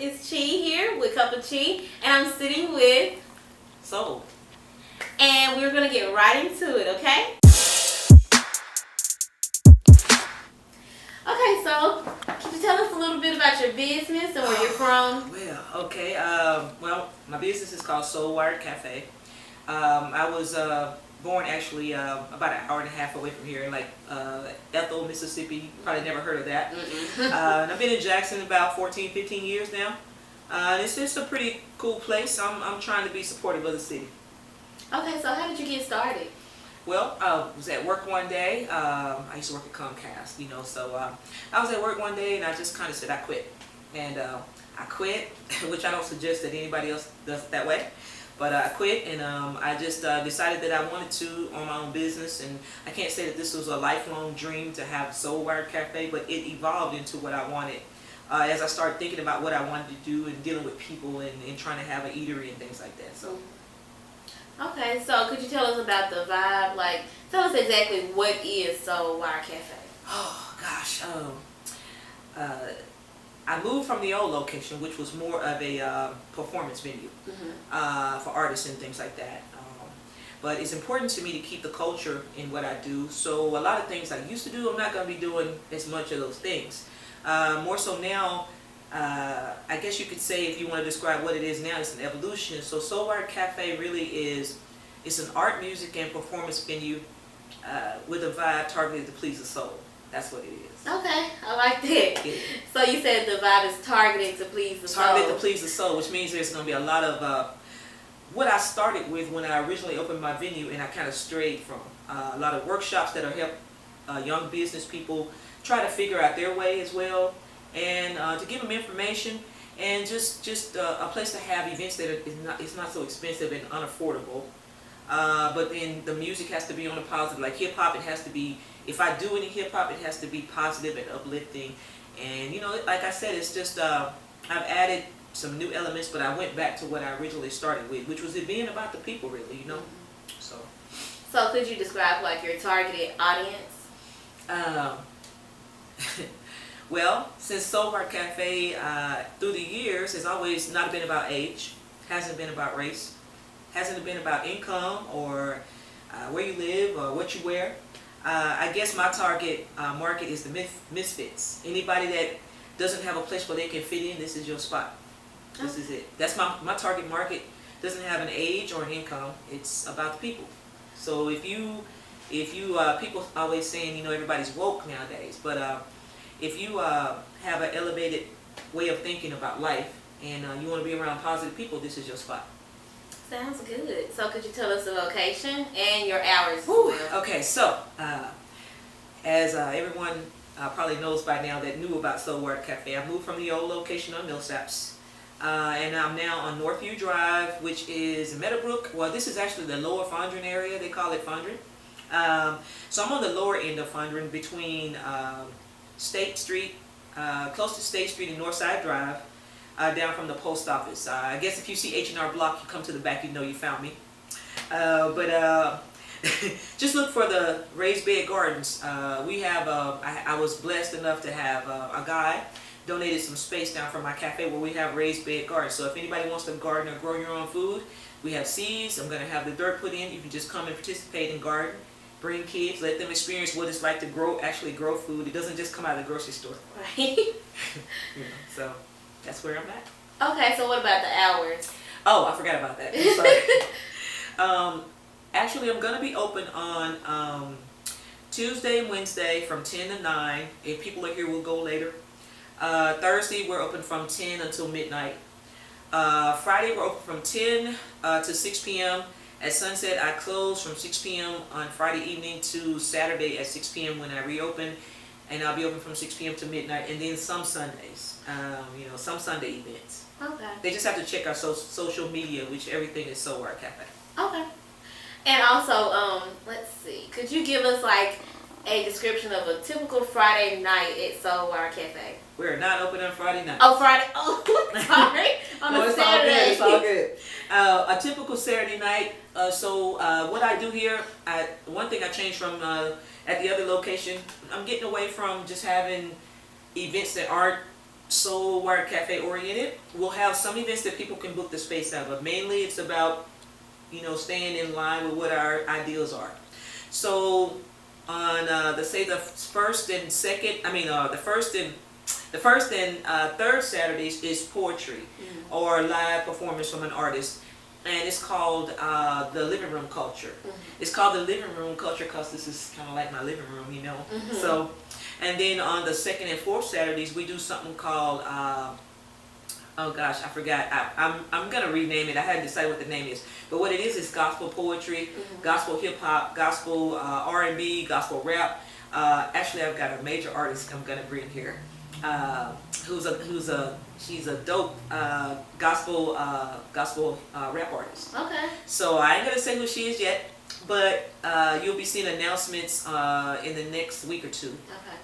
It's Chi here with Cup of Chi, and I'm sitting with Soul. And we're gonna get right into it, okay? Okay, so can you tell us a little bit about your business and where you're from? Well, okay. Well, my business is called SoulWiredCafe. I was born actually about an hour and a half away from here, like Ethel, Mississippi. You probably never heard of that. And I've been in Jackson about 14, 15 years now. It's just a pretty cool place. I'm trying to be supportive of the city. Okay, so how did you get started? Well, I was at work one day. I used to work at Comcast, so I was at work one day and I just kind of said I quit. And I quit, which I don't suggest that anybody else does it that way. But I quit and I just decided that I wanted to own my own business. And I can't say that this was a lifelong dream to have SoulWiredCafe, but it evolved into what I wanted. As I started thinking about what I wanted to do and dealing with people and trying to have an eatery and things like that. So. Okay, so could you tell us about the vibe? Like, tell us exactly what is SoulWiredCafe. Oh gosh, I moved from the old location, which was more of a performance venue for artists and things like that. But it's important to me to keep the culture in what I do. So a lot of things I used to do, I'm not going to be doing as much of those things. More so now. I guess you could say, if you want to describe what it is now, it's an evolution. So SoulWiredCafe really it's an art, music, and performance venue with a vibe targeted to please the soul. That's what it is. Okay, I like that. Yeah. So you said the vibe is targeted to please the soul. Targeted to please the soul, which means there's going to be a lot of what I started with when I originally opened my venue, and I kind of strayed from a lot of workshops that are help young business people try to figure out their way as well. And to give them information and just a place to have events that it's not so expensive and unaffordable. But then the music has to be on a positive, like hip hop. It has to be, if I do any hip hop, it has to be positive and uplifting. And like I said, it's just I've added some new elements, but I went back to what I originally started with, which was it being about the people, really, So could you describe like your targeted audience? Well, since SoulWiredCafe, through the years, has always not been about age, hasn't been about race, hasn't been about income or where you live or what you wear. I guess my target market is the misfits. Anybody that doesn't have a place where they can fit in, this is your spot. This is it. That's my target market. Doesn't have an age or an income. It's about the people. So if you people always saying everybody's woke nowadays, but if you have an elevated way of thinking about life and you want to be around positive people, this is your spot. Sounds good. So could you tell us the location and your hours? Okay, so as everyone probably knows by now that knew about SoulWiredCafe, I moved from the old location on Millsaps, and I'm now on Northview Drive, which is in Meadowbrook. Well, this is actually the lower Fondren area. They call it Fondren. So I'm on the lower end of Fondren between State Street, close to State Street and Northside Drive, down from the post office. I guess if you see H&R Block, you come to the back, you know you found me. But just look for the raised bed gardens. We have, I was blessed enough to have a guy donated some space down from my cafe where we have raised bed gardens. So if anybody wants to garden or grow your own food, we have seeds. I'm going to have the dirt put in. You can just come and participate and garden. Bring kids, let them experience what it's like to actually grow food. It doesn't just come out of the grocery store. Right. So that's where I'm at. Okay, so what about the hours? Oh, I forgot about that. I'm sorry. Actually, I'm going to be open on Tuesday and Wednesday from 10 to 9. If people are here, we'll go later. Thursday, we're open from 10 until midnight. Friday, we're open from 10 to 6 p.m. At sunset, I close from 6 p.m. on Friday evening to Saturday at 6 p.m. when I reopen, and I'll be open from 6 p.m. to midnight, and then some Sundays, some Sunday events. Okay. They just have to check our social media, which everything is SoulWiredCafe. Okay. And also, let's see, could you give us like a description of a typical Friday night at SoulWiredCafe? We're not open on Friday night. Oh, Friday. Oh, sorry. On a Saturday. It's all good. A typical Saturday night. So what I do here, one thing I changed from at the other location, I'm getting away from just having events that aren't Soul Wire Cafe oriented. We'll have some events that people can book the space out, but mainly it's about, staying in line with what our ideals are. So on the first and third Saturdays is poetry or live performance from an artist, and it's called the living room culture. It's called the living room culture because this is kind of like my living room, So, and then on the second and fourth Saturdays we do something called oh gosh, I forgot. I'm gonna rename it. I hadn't decided what the name is, but what it is gospel poetry, gospel hip hop, gospel R&B, gospel rap. Actually, I've got a major artist I'm gonna bring here, she's a dope gospel rap artist. Okay. So I ain't gonna say who she is yet, but you'll be seeing announcements in the next week or two. Okay.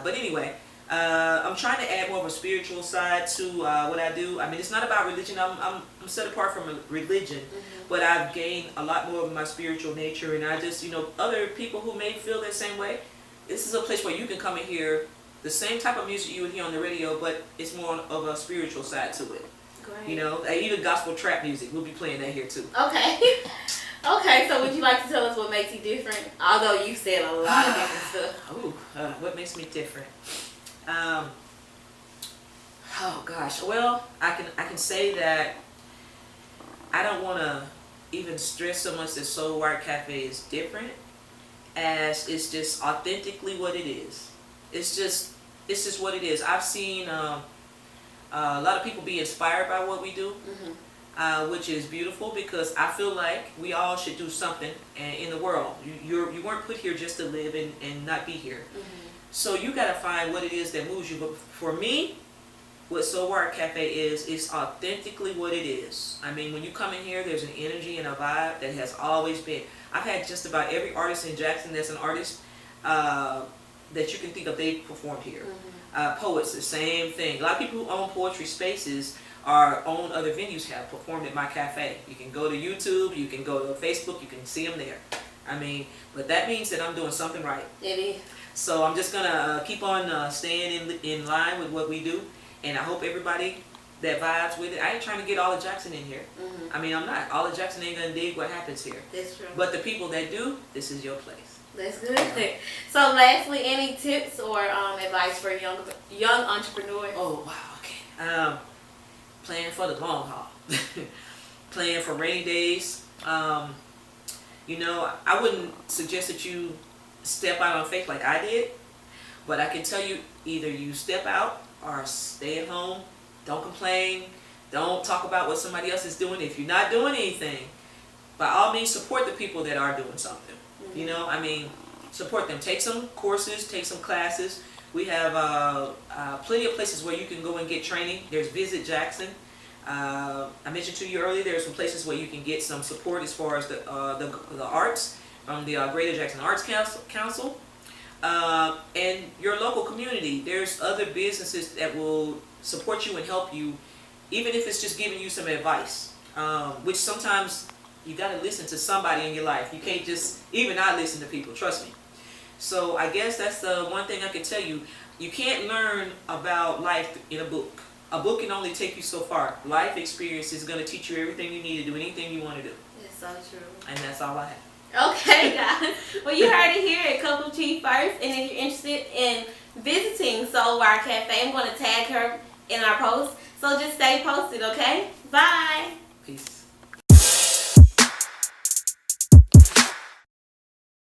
But anyway. I'm trying to add more of a spiritual side to what I do. I mean, it's not about religion. I'm set apart from religion, but I've gained a lot more of my spiritual nature, and I just, other people who may feel that same way, this is a place where you can come and hear the same type of music you would hear on the radio, but it's more of a spiritual side to it. Great. Even gospel trap music, we'll be playing that here too. Okay. Okay, so would you like to tell us what makes you different? Although you said a lot of different stuff. What makes me different? Oh gosh, well, I can say that I don't want to even stress so much that Soul Wire Cafe is different, as it's just authentically what it is. It's just what it is. I've seen a lot of people be inspired by what we do, which is beautiful, because I feel like we all should do something in the world. You weren't put here just to live and not be here. So you gotta find what it is that moves you. But for me, what Soul Wire Cafe is authentically what it is. I mean, when you come in here, there's an energy and a vibe that has always been. I've had just about every artist in Jackson that's an artist that you can think of, they performed here. Poets, the same thing. A lot of people who own poetry spaces or own other venues have performed at my cafe. You can go to YouTube, you can go to Facebook, you can see them there. I mean, but that means that I'm doing something right. It is. So I'm just gonna keep on staying in line with what we do, and I hope everybody that vibes with it. I ain't trying to get all of Jackson in here. I mean, I'm not. All of Jackson ain't gonna dig what happens here. That's true. But the people that do, this is your place. That's good. So lastly, any tips or advice for young entrepreneurs? Oh wow, okay. Plan for the long haul. Plan for rainy days. I wouldn't suggest that you step out on faith like I did, but I can tell you, either you step out or stay at home. Don't complain. Don't talk about what somebody else is doing. If you're not doing anything, by all means support the people that are doing something. Support them. Take some courses, take some classes. We have plenty of places where you can go and get training. There's Visit Jackson. I mentioned to you earlier, there's some places where you can get some support as far as the arts from the Greater Jackson Arts Council, and your local community. There's other businesses that will support you and help you, even if it's just giving you some advice, which sometimes you got to listen to somebody in your life. You can't just even not listen to people, trust me. So I guess that's the one thing I can tell you. You can't learn about life in a book. A book can only take you so far. Life experience is going to teach you everything you need to do, anything you want to do. It's so true. And that's all I have. Okay, guys. Well, you heard it here at Cocoa Tea first, and if you're interested in visiting Soul Wire Cafe, I'm going to tag her in our post. So just stay posted, okay? Bye.